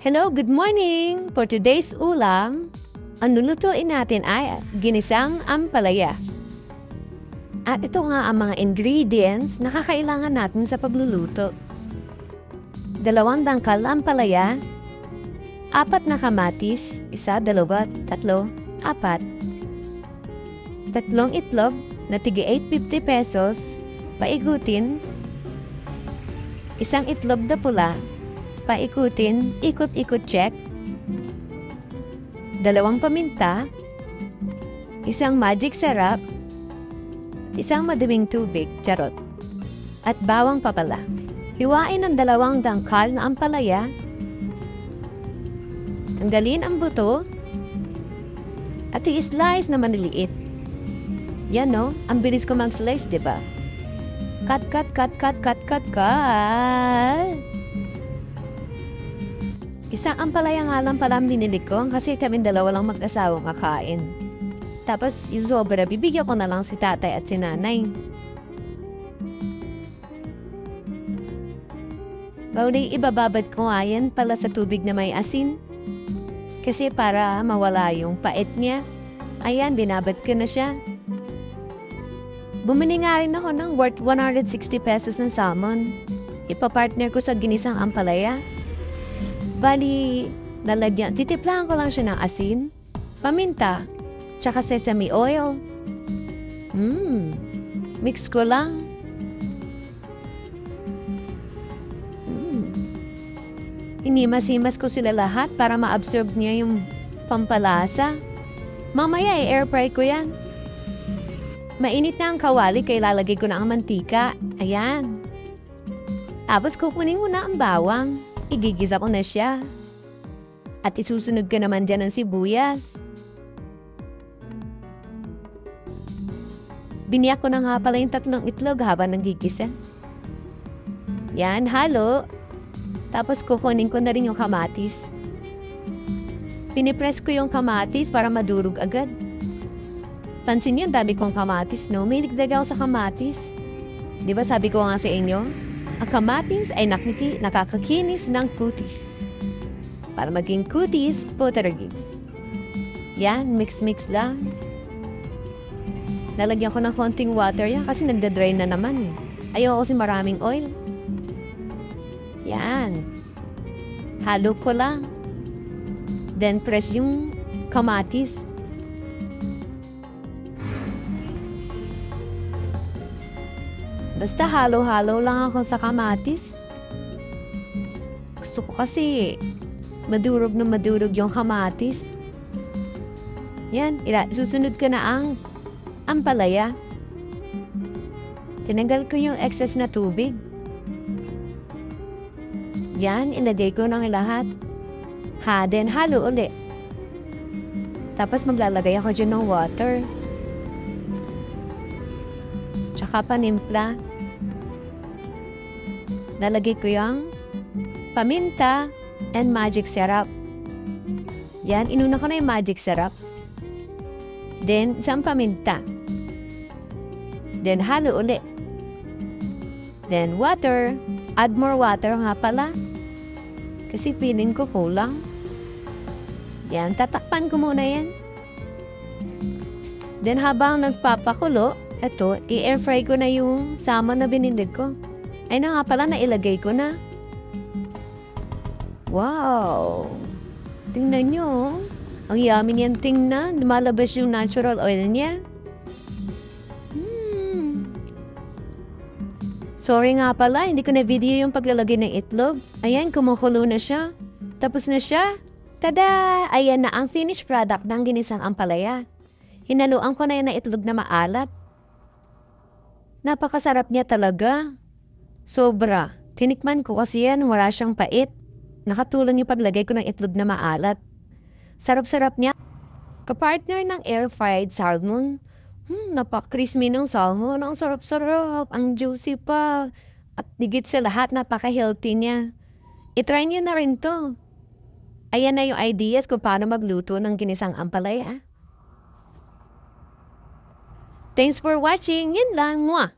Hello, good morning! For today's ulam, ang lulutuin natin ay ginisang ampalaya. At ito nga ang mga ingredients na kakailangan natin sa pagluluto. 2 dangkal na ampalaya, 4 na kamatis, 1, 2, 3, 4, 3 itlog na tig 850 pesos, paikutin, 1 itlog na pula, paikutin, ikot-ikot check, 2 paminta, 1 magic syrup, 1 maduming tubig, charot, at bawang papala. Hiwain ang 2 dangkal na ampalaya, tanggalin ang buto, at i-slice na maniliit. Yan no, ang bilis ko mag-slice, diba? Cut. Isang ampalaya nga lang pala ang binili ko kasi kami 2 lang mag-asawang kakain. Tapos yung sobra, bibigyan ko na lang si tatay at si nanay. Bawali ibababad ko nga yan pala sa tubig na may asin. Kasi para mawala yung pait niya. Ayan, binabad ko na siya. Bumili nga rin ako ng worth 160 pesos ng salmon. Ipapartner ko sa ginisang ampalaya. Bali, titiplahan ko lang siya ng asin, paminta, tsaka sesame oil. Mix ko lang. Inimas-imas ko sila lahat para ma-absorb niya yung pampalasa. Mamaya i-air fry ko yan. Mainit na ang kawali kaya lalagay ko na ang mantika. Ayan. Tapos kukunin mo na ang bawang. Igigisa ko na siya. At isusunod ko naman dyan ng sibuyas. Biniyak ko na nga pala yung 3 itlog habang nagigisa. Yan, halo. Tapos kukunin ko na rin yung kamatis. Pinipress ko yung kamatis para madurog agad. Pansin niyo, dami kong kamatis, no? May ligdag ako sa kamatis. Di ba sabi ko nga sa inyo, ang kamatis ay nakakakinis ng kutis. Para maging kutis, potergi. Yan, mix lang. Lalagyan ko ng konting water yan kasi nagda-dry na naman. Ayoko kasi maraming oil. Yan. Halo ko lang. Then press yung kamatis. Basta halo-halo lang ako sa kamatis. Gusto ko kasi madurog na madurog yung kamatis. Yan, susunod ko na ang ampalaya. Tinanggal ko yung excess na tubig. Yan, ilagay ko ng lahat. Then halo ulit. Tapos maglalagay ako dyan ng water. Tsaka panimpla. Nalagay ko yung paminta and magic syrup. Yan, inuna ko na yung magic syrup. Then, isang paminta. Then, halo ulit. Then, water. Add more water nga pala. Kasi feeling ko kulang. Yan, tatakpan ko muna yan. Then, habang nagpapakulo, eto, i-air fry ko na yung salmon na binindig ko. Ay na nga pala, nailagay ko na. Wow! Tingnan nyo, ang yummy niyan tingnan. Lumalabas yung natural oil niya. Sorry nga pala, hindi ko na video yung paglalagay ng itlog. Ayan, kumukulo na siya. Tapos na siya. Tada! Ayan na ang finished product ng ginisang ampalaya. Hinaluan ko na yan na itlog na maalat. Napakasarap niya talaga. Sobra. Tinikman ko kasi yan, wala siyang pait. Nakatulong yung paglagay ko ng itlog na maalat. Sarap-sarap niya. Kapartner ng air-fried salmon. Napaka-crispy ng salmon. Ang sarap-sarap. Ang juicy pa. At higit sa lahat, napaka-healthy niya. I-try niyo na rin to. Ayan na yung ideas kung paano magluto ng ginisang ampalaya. Thanks for watching. Yun lang. Mwah!